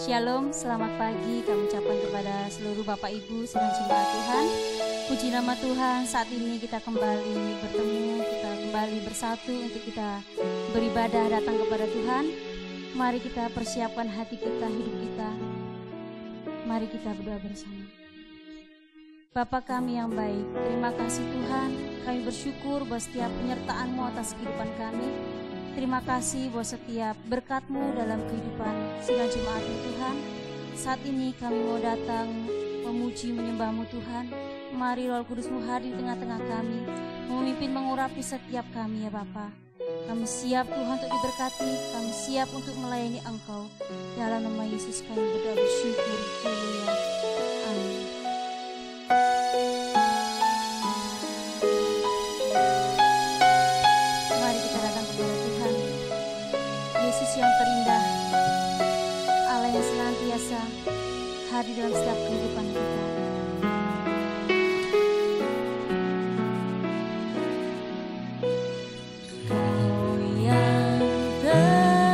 Shalom, selamat pagi kami ucapkan kepada seluruh Bapak Ibu sedang jemaat Tuhan. Puji nama Tuhan, saat ini kita kembali bertemu, kita kembali bersatu untuk kita beribadah datang kepada Tuhan. Mari kita persiapkan hati kita, hidup kita. Mari kita berdoa bersama. Bapa kami yang baik, terima kasih Tuhan. Kami bersyukur bahwa setiap penyertaan-Mu atas kehidupan kami. Terima kasih bahwa setiap berkat-Mu dalam kehidupan sidang jemaat-Mu Tuhan. Saat ini kami mau datang memuji menyembah-Mu Tuhan. Mari Roh Kudus-Mu hadir di tengah-tengah kami, memimpin mengurapi setiap kami ya Bapa. Kami siap Tuhan untuk diberkati, kami siap untuk melayani Engkau. Dalam nama Yesus kami berdoa bersyukur. Haleluya. Amin. Yang terindah, Allah yang senantiasa hadir dalam setiap kehidupan kita. Kau yang terindah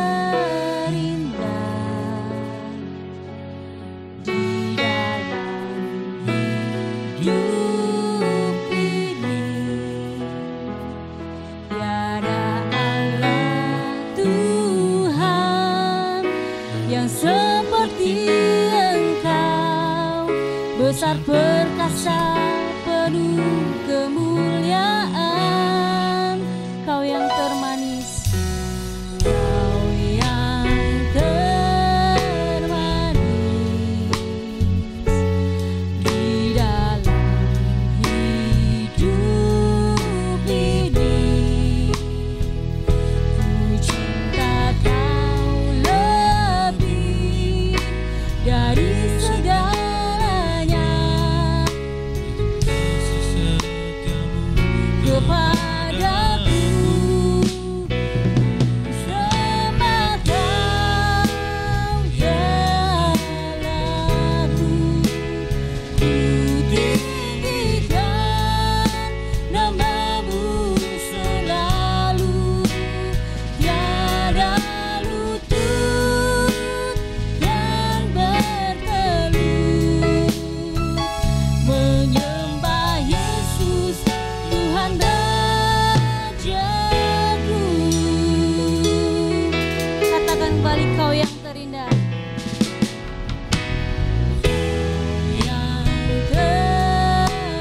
di dalam hidup ini, tiada yang seperti Engkau, besar perkasa penuh kemuliaan. Kau yang termanis, Kau yang termanis di dalam hidup ini. Ku cinta Kau dari segalanya, kepadaku sembah Kau ya Allahku. Ku tinggikan nama-Mu selalu, tiada lutut yang menyembah Yesus Tuhan Rajaku. Katakan kembali, Kau yang terindah, yang terindah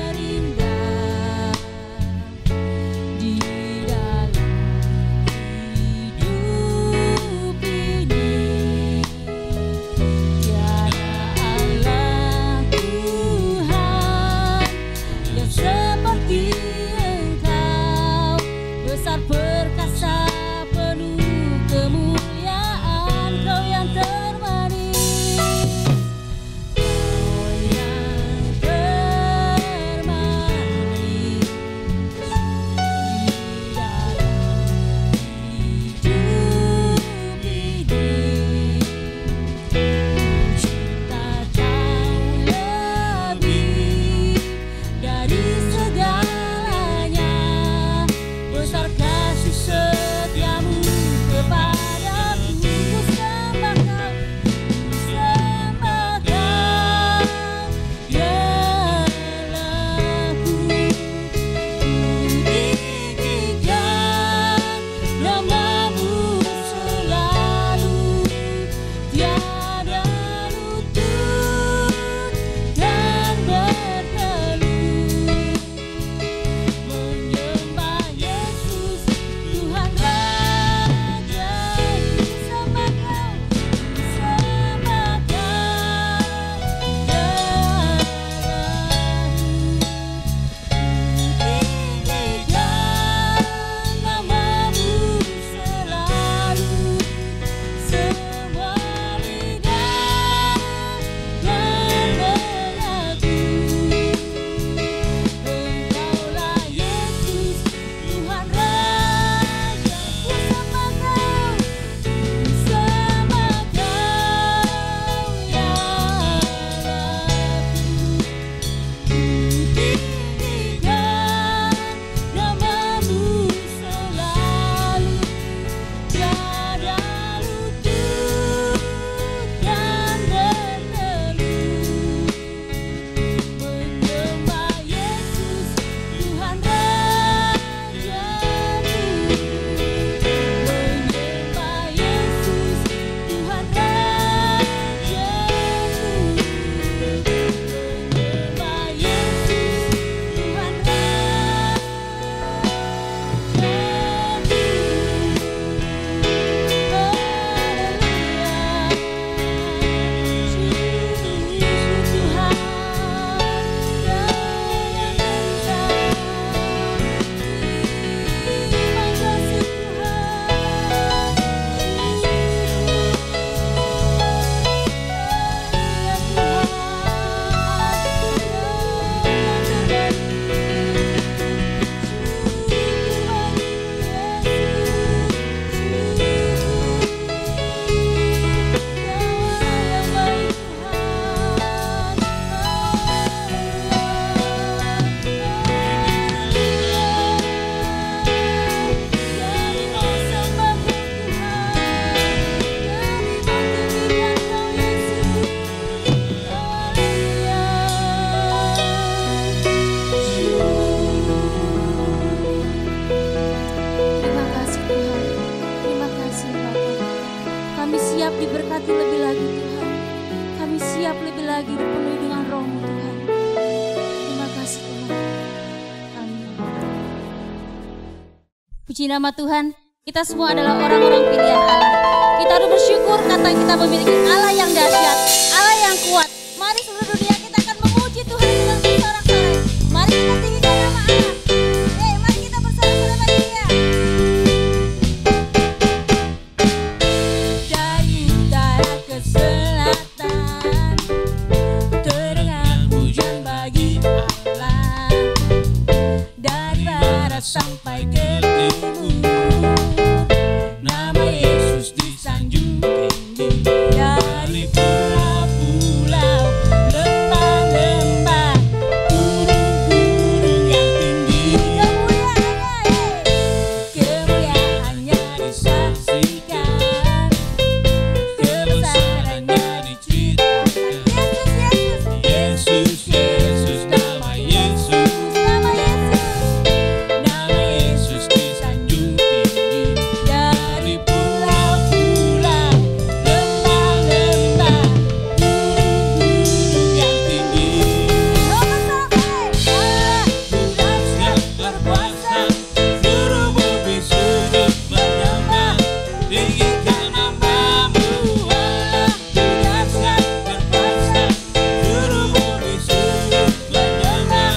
di dalam hidup ini. Tiada Allah Tuhan yang seperti Engkau, besar perkasa penuh kemuliaan. Kau yang siap diberkati lebih lagi Tuhan. Kami siap lebih lagi dipenuhi dengan Roh-Mu Tuhan. Terima kasih Tuhan. Amin. Puji nama Tuhan. Kita semua adalah orang-orang pilihan Allah. Kita harus bersyukur karena kita memiliki Allah yang dahsyat, Allah yang kuat. Mari seluruh dunia kita akan memuji Tuhan dengan bersorak-sorai. Mari kita tinggikan nama Allah. Mari kita bersorak-sorai bagi Dia. Dari utara ke selatan terdengar pujian bagi Allah. Dari barat sampai ke timur, nama Yesus disanjung tinggi. Dari pulau-pulau, lembah-lembah, gunung-gunung yang tinggi, kemuliaannya disaksikan, kebesarannya diceritakan. Yesus, Yesus, nama Yesus, nama Yesus disanjung tinggi. Dari pulau-pulau, lembah-lembah, gunung-gunung yang tinggi. Allah dahsyat berkuasa, seluruh bumi sujud menyembah, tinggikan nama-Mu. Allah dahsyat berkuasa, seluruh bumi sujud menyembah,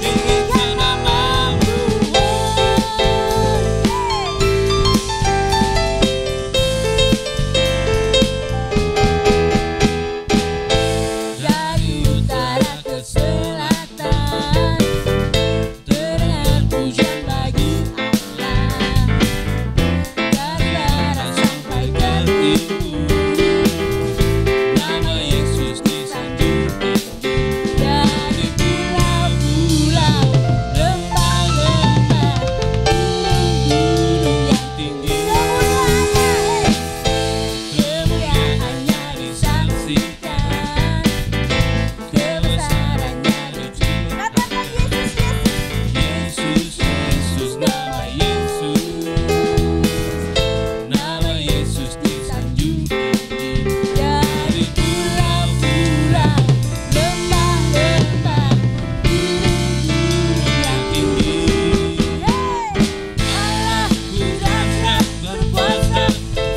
tinggikan nama-Mu. Dari utara ke selatan terdengar pujian bagi Allah. Dari barat sampai ke timur, nama Yesus disanjung tinggi. Dari pulau-pulau, lembah-lembah, gunung-gunung yang tinggi, kemuliaannya disaksikan, kebesarannya diceritakan. Yesus, Yesus, nama Yesus, nama Yesus disanjung tinggi. Dari pulau-pulau, lembah-lembah, gunung-gunung yang tinggi. Allah dahsyat berkuasa,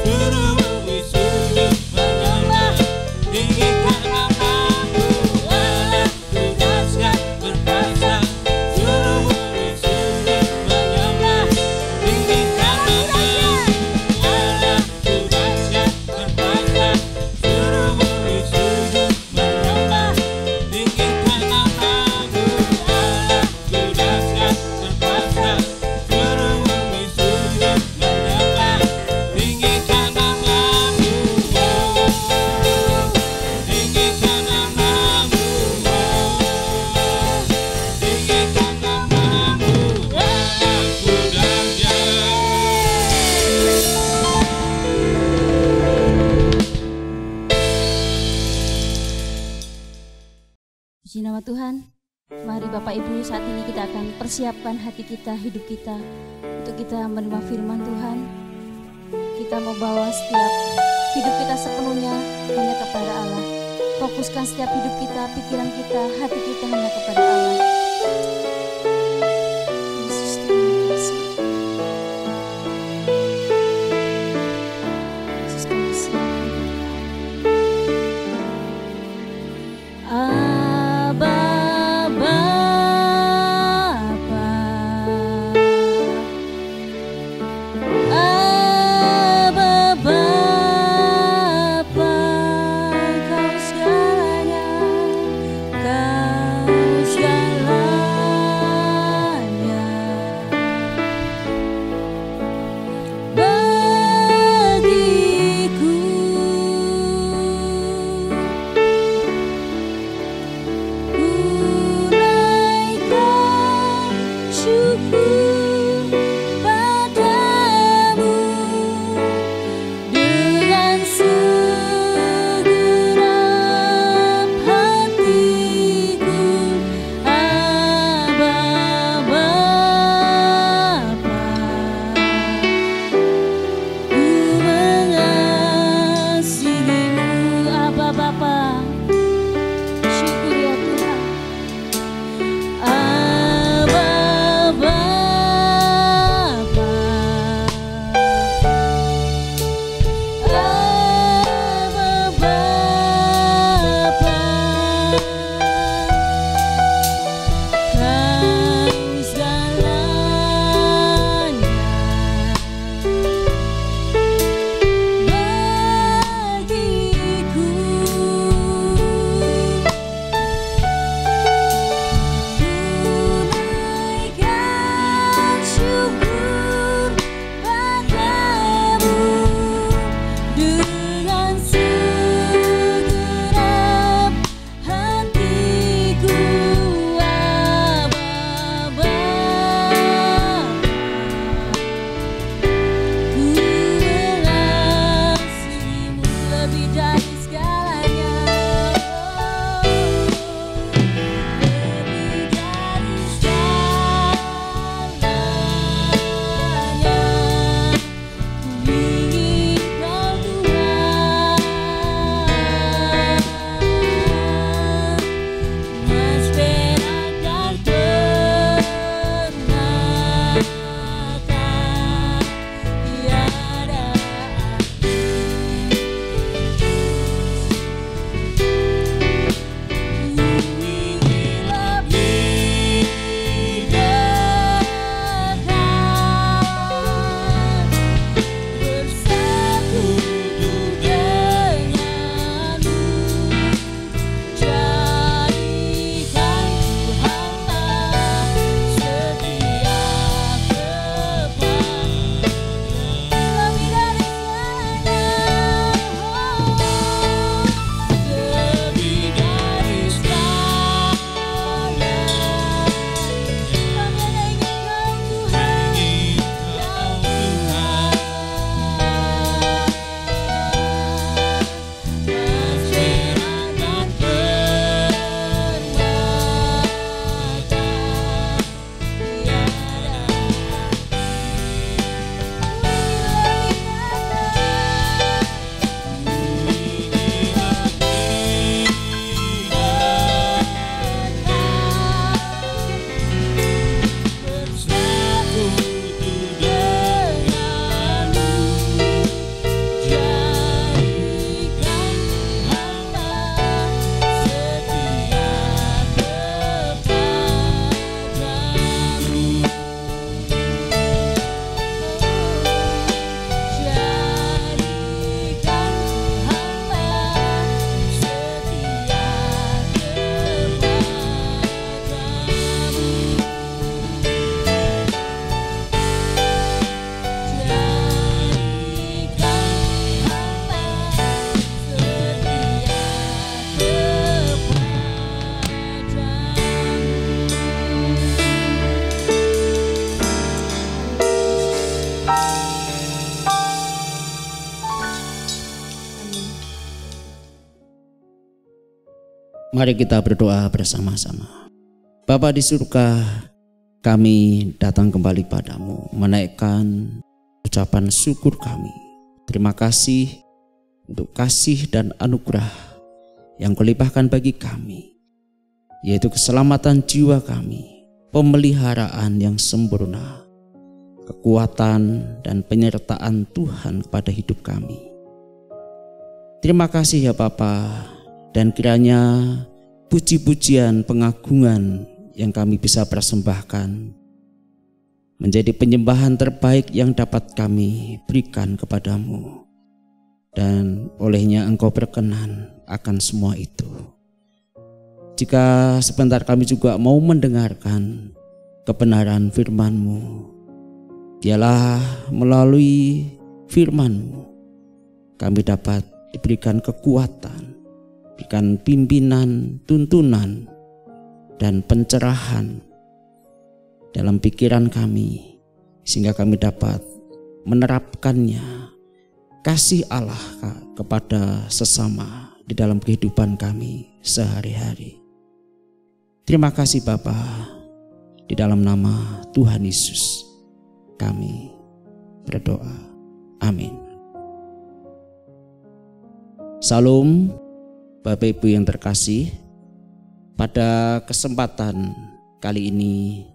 seluruh bumi sujud menyembah, tinggikan nama-Mu. Allah dahsyat berkuasa, seluruh bumi sujud menyembah, tinggikan nama-Mu. Allah dahsyat berkuasa, seluruh bumi sujud menyembah, tinggikan nama-Mu. Allah dahsyat berkuasa, seluruh bumi sujud menyembah, tinggikan nama-Mu. Tinggikan nama-Mu. Tinggikan nama-Mu. Aku dahsyat. Puji nama Tuhan. Mari Bapak Ibu, saat ini kita akan persiapkan hati kita, hidup kita untuk kita menerima firman Tuhan. Kita mau bawa setiap hidup kita sepenuhnya hanya kepada Allah. Fokuskan setiap hidup kita, pikiran kita, hati kita hanya kepada Allah. Yesus, terima kasih. Yesus, kami siap. Abba Bapa, Abba Bapa, Kau segalanya, Kau segalanya. Mari kita berdoa bersama-sama. Bapa di surga, kami datang kembali padamu, menaikkan ucapan syukur kami. Terima kasih untuk kasih dan anugerah yang Kau limpahkan bagi kami, yaitu keselamatan jiwa kami, pemeliharaan yang sempurna, kekuatan dan penyertaan Tuhan kepada hidup kami. Terima kasih ya Bapa, dan kiranya puji-pujian pengagungan yang kami bisa persembahkan menjadi penyembahan terbaik yang dapat kami berikan kepadamu, dan olehnya Engkau berkenan akan semua itu. Jika sebentar kami juga mau mendengarkan kebenaran firman-Mu, biarlah melalui firman-Mu kami dapat diberikan kekuatan, berikan pimpinan, tuntunan, dan pencerahan dalam pikiran kami, sehingga kami dapat menerapkannya, kasih Allah kepada sesama di dalam kehidupan kami sehari-hari. Terima kasih Bapa, di dalam nama Tuhan Yesus kami berdoa. Amin. Salam Bapak Ibu yang terkasih, pada kesempatan kali ini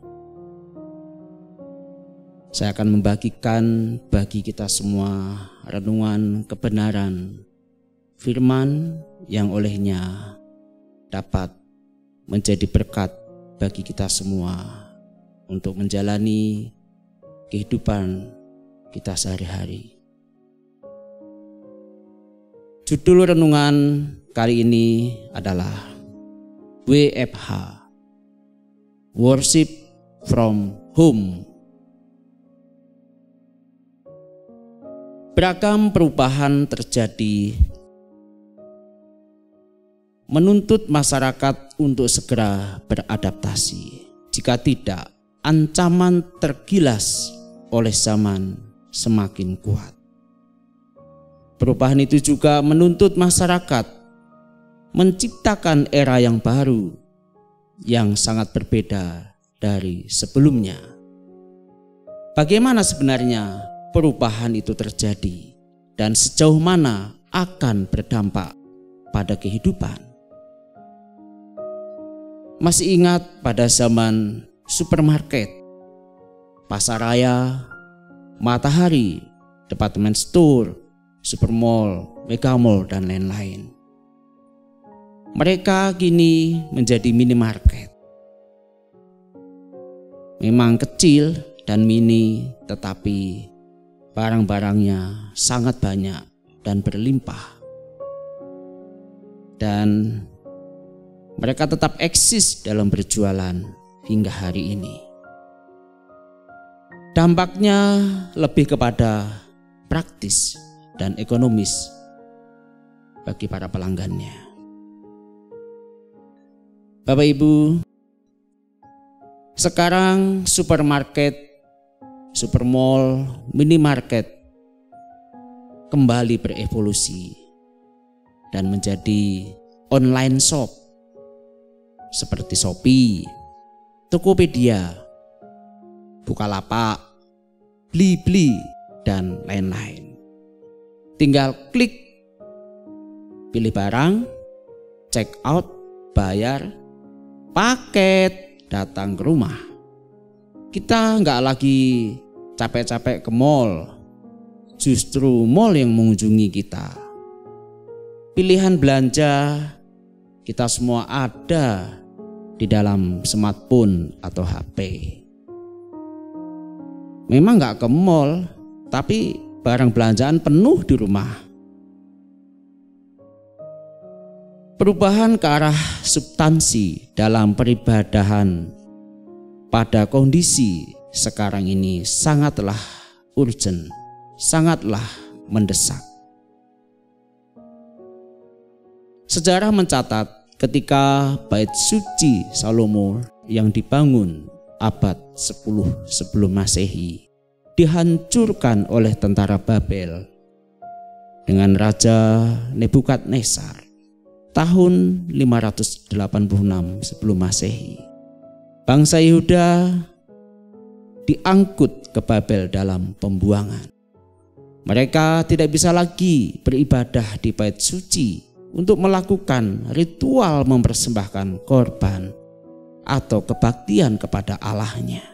saya akan membagikan bagi kita semua renungan kebenaran firman yang olehnya dapat menjadi berkat bagi kita semua untuk menjalani kehidupan kita sehari-hari. Judul renungan kali ini adalah WFH, Worship from Home. Beragam perubahan terjadi, menuntut masyarakat untuk segera beradaptasi. Jika tidak, ancaman tergilas oleh zaman semakin kuat. Perubahan itu juga menuntut masyarakat menciptakan era yang baru, yang sangat berbeda dari sebelumnya. Bagaimana sebenarnya perubahan itu terjadi dan sejauh mana akan berdampak pada kehidupan? Masih ingat pada zaman supermarket, pasar raya, Matahari, department store, supermall, megamall, dan lain-lain. Mereka kini menjadi minimarket. Memang kecil dan mini, tetapi barang-barangnya sangat banyak dan berlimpah. Dan mereka tetap eksis dalam berjualan hingga hari ini. Dampaknya lebih kepada praktis dan ekonomis bagi para pelanggannya. Bapak Ibu, sekarang supermarket, supermall, minimarket kembali berevolusi dan menjadi online shop seperti Shopee, Tokopedia, Bukalapak, Blibli, dan lain-lain. Tinggal klik, pilih barang, check out, bayar, paket datang ke rumah. Kita nggak lagi capek-capek ke mall, justru mall yang mengunjungi kita. Pilihan belanja kita semua ada di dalam smartphone atau HP. Memang nggak ke mall, tapi barang belanjaan penuh di rumah. Perubahan ke arah substansi dalam peribadahan pada kondisi sekarang ini sangatlah urgent, sangatlah mendesak. Sejarah mencatat ketika Bait Suci Salomo yang dibangun abad 10 sebelum Masehi dihancurkan oleh tentara Babel dengan Raja Nebukadnezar. tahun 586 sebelum Masehi. Bangsa Yehuda diangkut ke Babel dalam pembuangan. Mereka tidak bisa lagi beribadah di bait suci untuk melakukan ritual mempersembahkan korban atau kebaktian kepada Allahnya.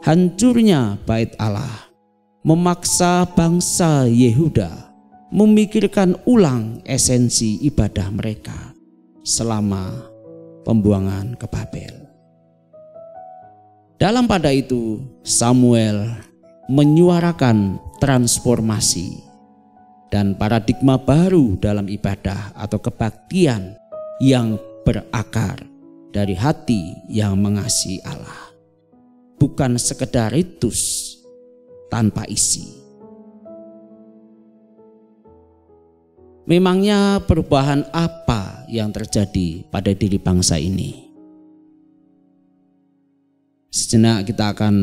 Hancurnya bait Allah memaksa bangsa Yehuda memikirkan ulang esensi ibadah mereka selama pembuangan ke Babel. Dalam pada itu Samuel menyuarakan transformasi dan paradigma baru dalam ibadah atau kebaktian yang berakar dari hati yang mengasihi Allah, bukan sekedar ritus tanpa isi. Memangnya perubahan apa yang terjadi pada diri bangsa ini? Sejenak kita akan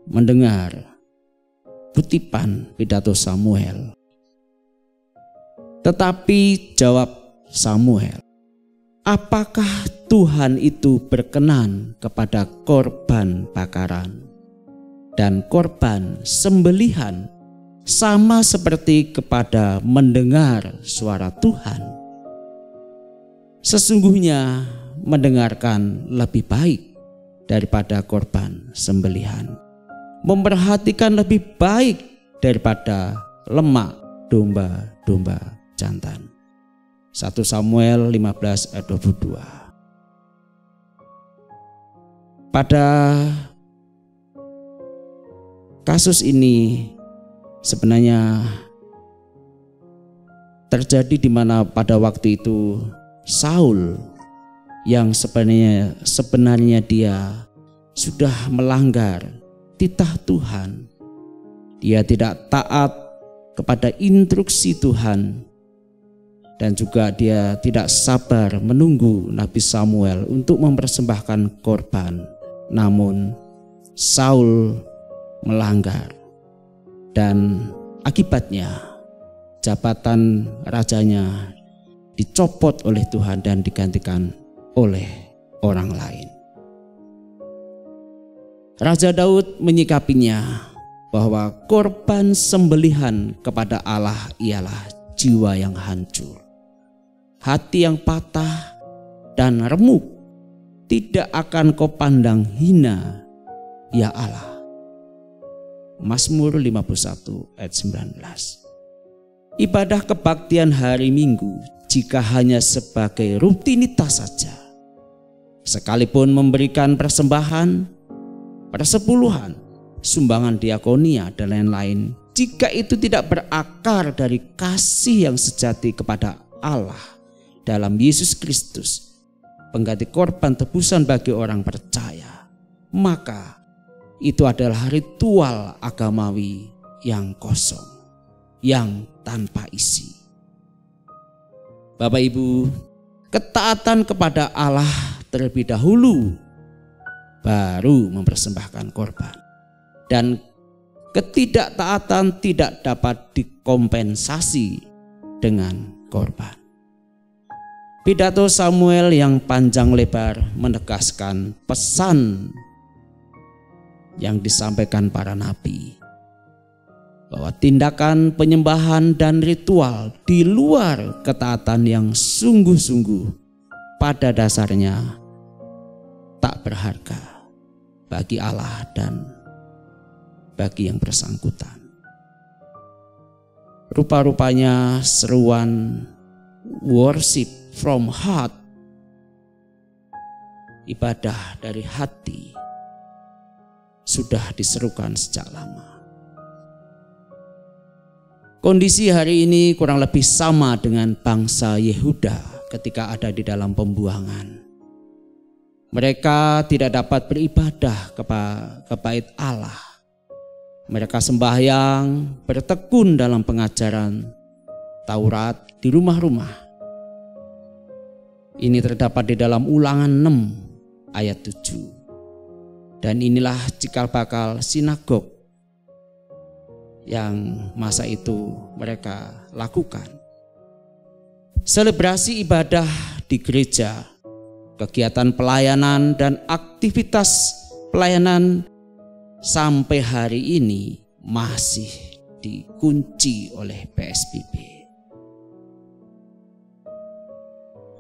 mendengar kutipan pidato Samuel. Tetapi jawab Samuel, apakah Tuhan itu berkenan kepada korban bakaran dan korban sembelihan sama seperti kepada mendengar suara Tuhan? Sesungguhnya mendengarkan lebih baik daripada korban sembelihan, memperhatikan lebih baik daripada lemak domba-domba jantan. 1 Samuel 15 ayat 22. Pada kasus ini sebenarnya terjadi di mana pada waktu itu Saul yang sebenarnya dia sudah melanggar titah Tuhan. Dia tidak taat kepada instruksi Tuhan dan juga dia tidak sabar menunggu Nabi Samuel untuk mempersembahkan korban. Namun Saul melanggar dan akibatnya jabatan rajanya dicopot oleh Tuhan dan digantikan oleh orang lain. Raja Daud menyikapinya bahwa korban sembelihan kepada Allah ialah jiwa yang hancur, hati yang patah dan remuk. Tidak akan kau pandang hina, ya Allah. Mazmur 51 ayat 19. Ibadah kebaktian hari Minggu jika hanya sebagai rutinitas saja, sekalipun memberikan persembahan, persepuluhan, sumbangan diakonia dan lain-lain, jika itu tidak berakar dari kasih yang sejati kepada Allah dalam Yesus Kristus, pengganti korban tebusan bagi orang percaya, maka itu adalah ritual agamawi yang kosong, yang tanpa isi. Bapak Ibu, ketaatan kepada Allah terlebih dahulu, baru mempersembahkan korban. Dan ketidaktaatan tidak dapat dikompensasi dengan korban. Pidato Samuel yang panjang lebar menegaskan pesan yang disampaikan para nabi, bahwa tindakan penyembahan dan ritual di luar ketaatan yang sungguh-sungguh pada dasarnya tak berharga bagi Allah dan bagi yang bersangkutan. Rupa-rupanya seruan worship from heart, ibadah dari hati, sudah diserukan sejak lama. Kondisi hari ini kurang lebih sama dengan bangsa Yehuda ketika ada di dalam pembuangan. Mereka tidak dapat beribadah ke bait Allah. Mereka sembahyang, bertekun dalam pengajaran Taurat di rumah-rumah. Ini terdapat di dalam Ulangan 6 ayat 7. Dan inilah cikal bakal sinagog yang masa itu mereka lakukan. selebrasi ibadah di gereja, kegiatan pelayanan dan aktivitas pelayanan sampai hari ini masih dikunci oleh PSBB.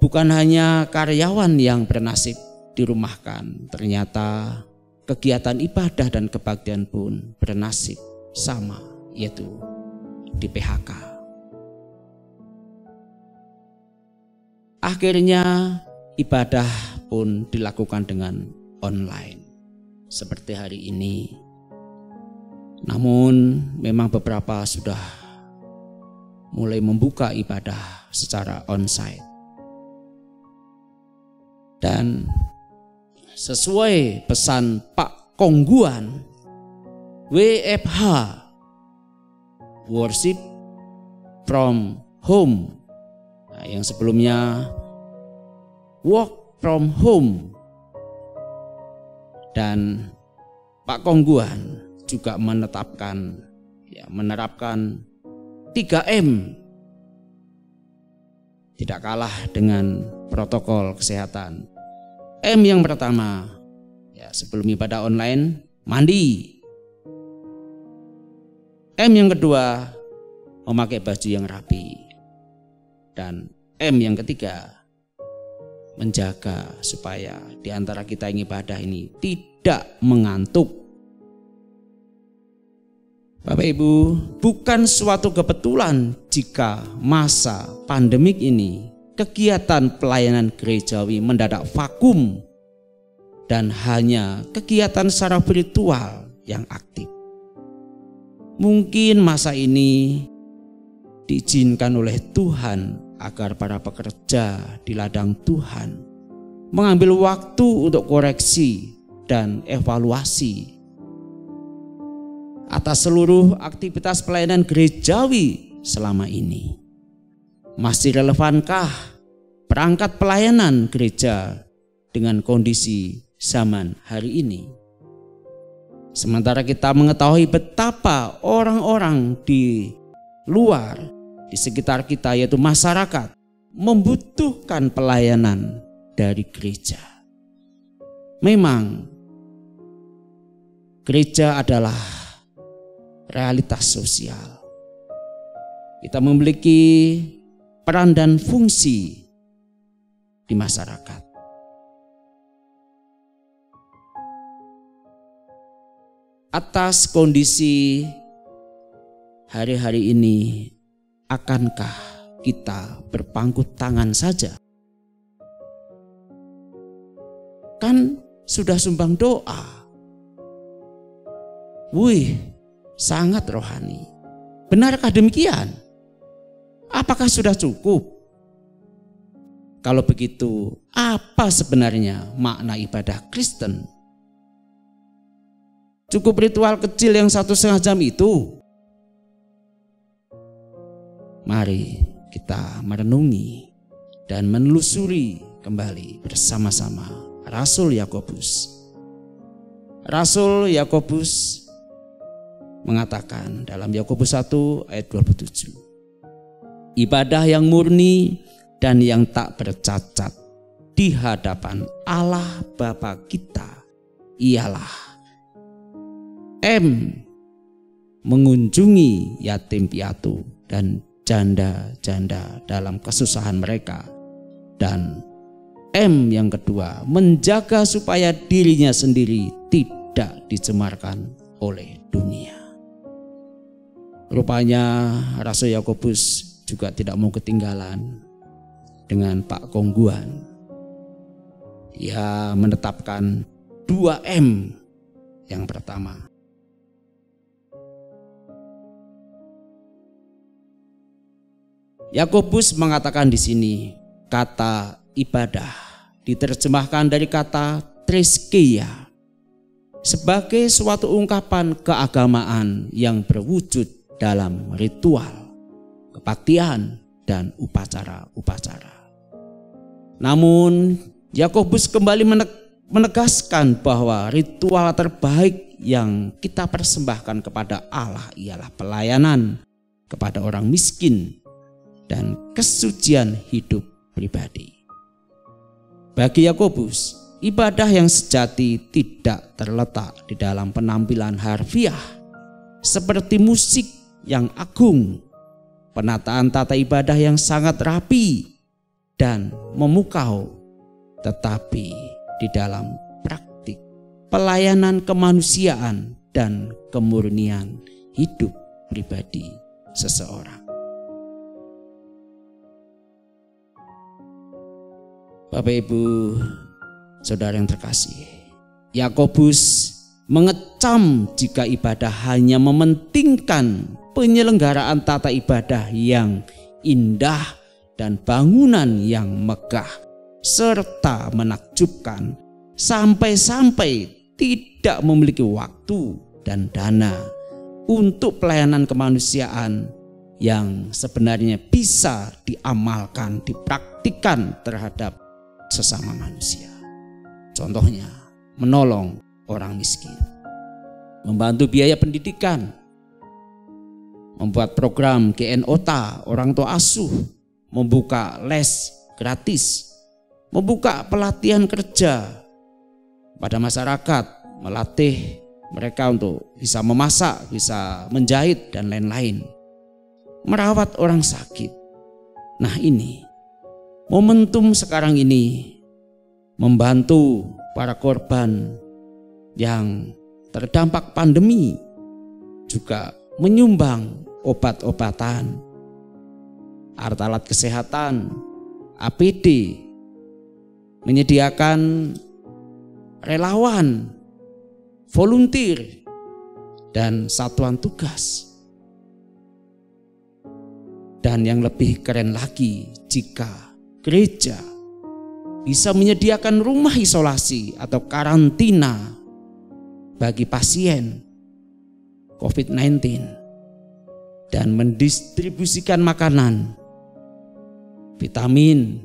Bukan hanya karyawan yang bernasib dirumahkan, ternyata kegiatan ibadah dan kebaktian pun bernasib sama, yaitu di PHK. Akhirnya ibadah pun dilakukan dengan online seperti hari ini. Namun memang beberapa sudah mulai membuka ibadah secara onsite. Dan sesuai pesan Pak Kongguan, WFH, Worship from Home, nah, yang sebelumnya Work from Home, dan Pak Kongguan juga menerapkan 3M, tidak kalah dengan protokol kesehatan. M yang pertama, sebelum ibadah online, mandi. M yang kedua, memakai baju yang rapi. Dan M yang ketiga, menjaga supaya di antara kita yang ibadah ini tidak mengantuk. Bapak Ibu, bukan suatu kebetulan jika masa pandemik ini kegiatan pelayanan gerejawi mendadak vakum dan hanya kegiatan secara virtual yang aktif. Mungkin masa ini diizinkan oleh Tuhan agar para pekerja di ladang Tuhan mengambil waktu untuk koreksi dan evaluasi atas seluruh aktivitas pelayanan gerejawi selama ini. Masih relevankah perangkat pelayanan gereja dengan kondisi zaman hari ini? Sementara kita mengetahui betapa orang-orang di luar, di sekitar kita yaitu masyarakat, membutuhkan pelayanan dari gereja. Memang gereja adalah realitas sosial. Kita memiliki peran dan fungsi di masyarakat. Atas kondisi hari-hari ini, akankah kita berpangku tangan saja? Kan sudah sumbang doa. Wih, sangat rohani. Benarkah demikian? Apakah sudah cukup? Kalau begitu, apa sebenarnya makna ibadah Kristen? Cukup ritual kecil yang 1,5 jam itu? Mari kita merenungi dan menelusuri kembali bersama-sama Rasul Yakobus. Rasul Yakobus mengatakan dalam Yakobus 1 ayat 27, ibadah yang murni dan yang tak bercacat di hadapan Allah Bapa kita ialah M, mengunjungi yatim piatu dan janda-janda dalam kesusahan mereka, dan M yang kedua, menjaga supaya dirinya sendiri tidak dicemarkan oleh dunia. Rupanya Rasul Yakobus juga tidak mau ketinggalan dengan Pak Kongguan. Dia menetapkan 2M. Yang pertama, Yakobus mengatakan di sini kata ibadah diterjemahkan dari kata treskeia sebagai suatu ungkapan keagamaan yang berwujud dalam ritual, kebaktian, dan upacara-upacara. Namun Yakobus kembali menegaskan bahwa ritual terbaik yang kita persembahkan kepada Allah ialah pelayanan kepada orang miskin dan kesucian hidup pribadi. Bagi Yakobus, ibadah yang sejati tidak terletak di dalam penampilan harfiah seperti musik yang agung, penataan tata ibadah yang sangat rapi dan memukau, tetapi di dalam praktik pelayanan kemanusiaan dan kemurnian hidup pribadi seseorang. Bapak Ibu, saudara yang terkasih, Yakobus mengecam jika ibadah hanya mementingkan penyelenggaraan tata ibadah yang indah dan bangunan yang megah serta menakjubkan, sampai-sampai tidak memiliki waktu dan dana untuk pelayanan kemanusiaan yang sebenarnya bisa diamalkan, dipraktikkan terhadap sesama manusia. Contohnya, menolong orang miskin, membantu biaya pendidikan, membuat program GNOTA, orang tua asuh, membuka les gratis, membuka pelatihan kerja pada masyarakat, melatih mereka untuk bisa memasak, bisa menjahit dan lain-lain, merawat orang sakit. Nah, ini momentum sekarang ini membantu para korban yang terdampak pandemi, juga menyumbang obat-obatan, alat-alat kesehatan, APD, menyediakan relawan, volunteer, dan satuan tugas. Dan yang lebih keren lagi, jika gereja bisa menyediakan rumah isolasi atau karantina bagi pasien COVID-19 dan mendistribusikan makanan, vitamin,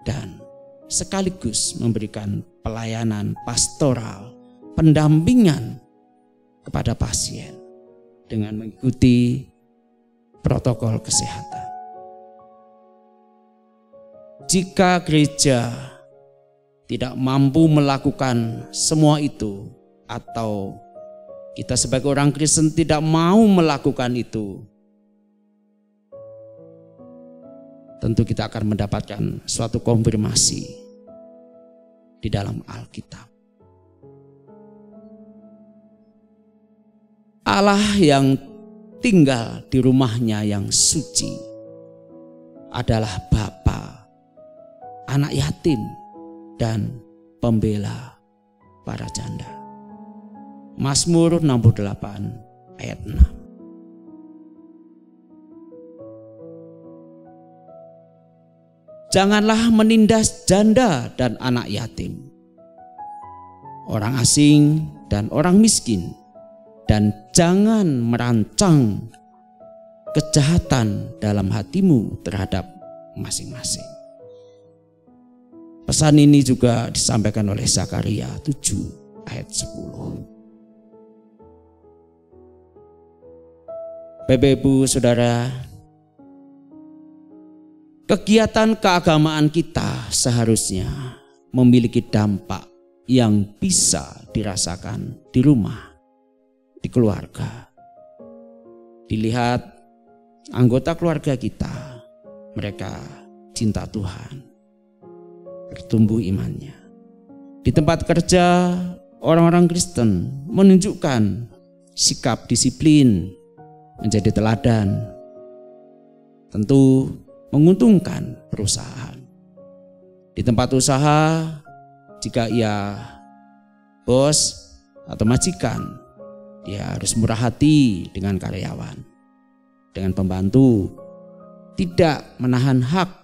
dan sekaligus memberikan pelayanan pastoral, pendampingan kepada pasien dengan mengikuti protokol kesehatan. Jika gereja tidak mampu melakukan semua itu, atau kita sebagai orang Kristen tidak mau melakukan itu, tentu kita akan mendapatkan suatu konfirmasi di dalam Alkitab. Allah yang tinggal di rumahnya yang suci adalah Bapa anak yatim dan pembela para janda. Mazmur 68 ayat 6. Janganlah menindas janda dan anak yatim, orang asing dan orang miskin, dan jangan merancang kejahatan dalam hatimu terhadap masing-masing. Pesan ini juga disampaikan oleh Zakaria 7 ayat 10. Bapak Ibu Saudara, kegiatan keagamaan kita seharusnya memiliki dampak yang bisa dirasakan di rumah, di keluarga. Dilihat anggota keluarga kita, mereka cinta Tuhan, bertumbuh imannya. Di tempat kerja, orang-orang Kristen menunjukkan sikap disiplin, menjadi teladan, tentu menguntungkan perusahaan. Di tempat usaha, jika ia bos atau majikan, dia harus murah hati dengan karyawan, dengan pembantu, tidak menahan hak.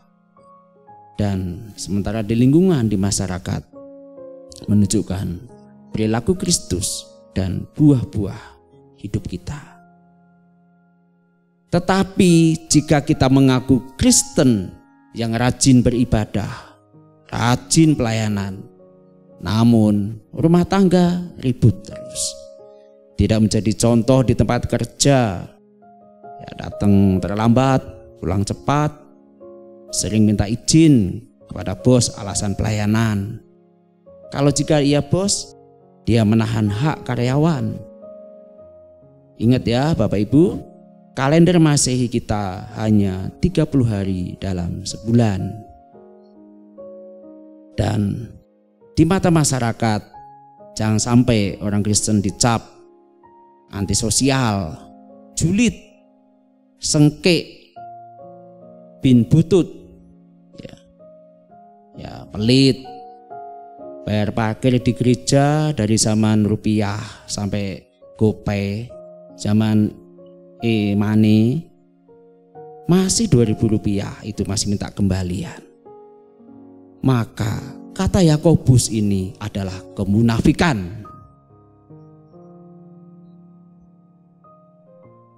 Dan sementara di lingkungan, di masyarakat, menunjukkan perilaku Kristus dan buah-buah hidup kita. Tetapi jika kita mengaku Kristen yang rajin beribadah, rajin pelayanan, namun rumah tangga ribut terus, tidak menjadi contoh di tempat kerja, ya datang terlambat, pulang cepat, sering minta izin kepada bos alasan pelayanan. Kalau jika ia bos, dia menahan hak karyawan. Ingat ya Bapak Ibu, kalender Masehi kita hanya 30 hari dalam sebulan. Dan di mata masyarakat, jangan sampai orang Kristen dicap antisosial, julid, sengke, bin butut, ya pelit, bayar parkir di gereja dari zaman rupiah sampai gopay, zaman e-money masih 2.000 rupiah, itu masih minta kembalian. Maka kata Yakobus ini adalah kemunafikan.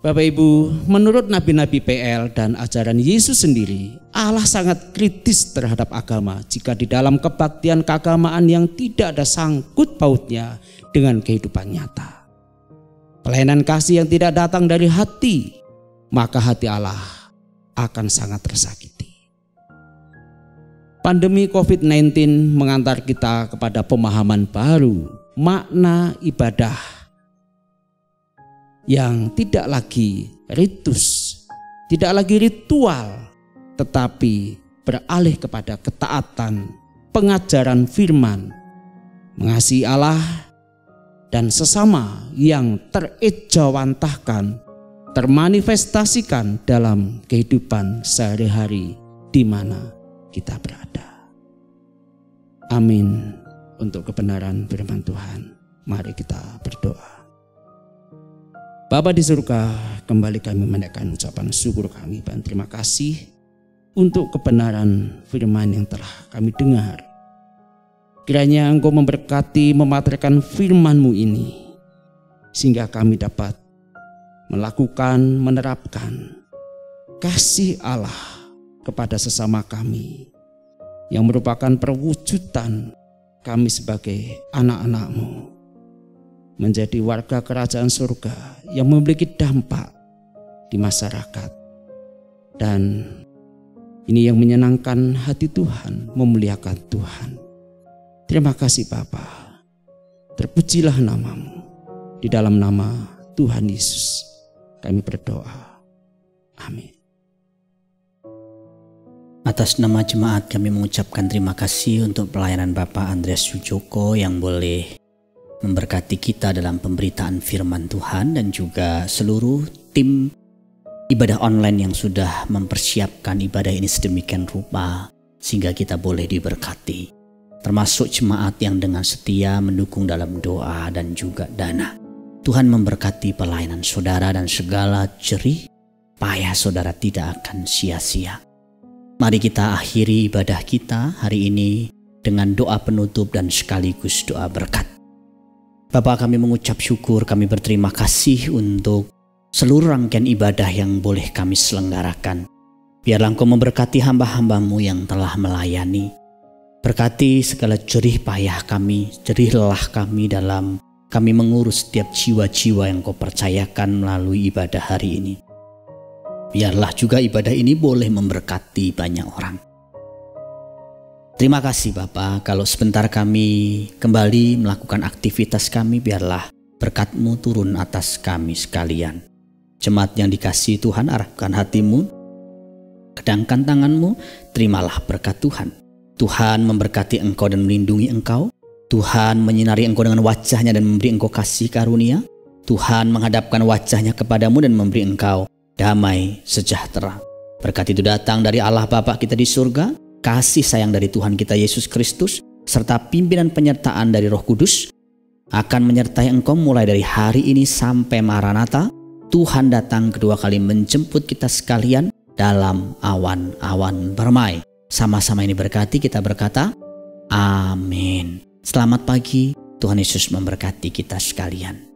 Bapak Ibu, menurut nabi-nabi PL dan ajaran Yesus sendiri, Allah sangat kritis terhadap agama jika di dalam kebaktian keagamaan yang tidak ada sangkut pautnya dengan kehidupan nyata. Pelayanan kasih yang tidak datang dari hati, maka hati Allah akan sangat tersakiti. Pandemi COVID-19 mengantar kita kepada pemahaman baru makna ibadah yang tidak lagi ritus, tidak lagi ritual, tetapi beralih kepada ketaatan, pengajaran firman, mengasihi Allah dan sesama yang terejawantahkan, termanifestasikan dalam kehidupan sehari-hari di mana kita berada. Amin. Untuk kebenaran firman Tuhan, mari kita berdoa. Bapa di surga, kembali kami menaikkan ucapan syukur kami dan terima kasih untuk kebenaran firman yang telah kami dengar. Kiranya Engkau memberkati, memateraikan firman-Mu ini, sehingga kami dapat melakukan, menerapkan kasih Allah kepada sesama kami, yang merupakan perwujudan kami sebagai anak-anak-Mu, menjadi warga kerajaan surga yang memiliki dampak di masyarakat. Dan ini yang menyenangkan hati Tuhan, memuliakan Tuhan. Terima kasih Bapa. Terpujilah nama-Mu. Di dalam nama Tuhan Yesus kami berdoa. Amin. Atas nama jemaat kami mengucapkan terima kasih untuk pelayanan Bapak Andreas Sujoko yang boleh memberkati kita dalam pemberitaan firman Tuhan, dan juga seluruh tim ibadah online yang sudah mempersiapkan ibadah ini sedemikian rupa sehingga kita boleh diberkati, termasuk jemaat yang dengan setia mendukung dalam doa dan juga dana. Tuhan memberkati pelayanan saudara dan segala jerih payah saudara tidak akan sia-sia. Mari kita akhiri ibadah kita hari ini dengan doa penutup dan sekaligus doa berkat. Bapa, kami mengucap syukur, kami berterima kasih untuk seluruh rangkaian ibadah yang boleh kami selenggarakan. Biarlah Engkau memberkati hamba-hamba-Mu yang telah melayani. Berkati segala jerih payah kami, jerih lelah kami dalam kami mengurus setiap jiwa-jiwa yang Engkau percayakan melalui ibadah hari ini. Biarlah juga ibadah ini boleh memberkati banyak orang. Terima kasih Bapa, kalau sebentar kami kembali melakukan aktivitas kami, biarlah berkat-Mu turun atas kami sekalian. Jemaat yang dikasihi Tuhan, arahkan hatimu, kedangkan tanganmu, terimalah berkat Tuhan. Tuhan memberkati engkau dan melindungi engkau. Tuhan menyinari engkau dengan wajah-Nya dan memberi engkau kasih karunia. Tuhan menghadapkan wajah-Nya kepadamu dan memberi engkau damai sejahtera. Berkat itu datang dari Allah Bapa kita di surga, kasih sayang dari Tuhan kita Yesus Kristus, serta pimpinan penyertaan dari Roh Kudus akan menyertai engkau mulai dari hari ini sampai Maranatha. Tuhan datang kedua kali menjemput kita sekalian dalam awan-awan permai. Sama-sama ini berkati, kita berkata amin. Selamat pagi, Tuhan Yesus memberkati kita sekalian.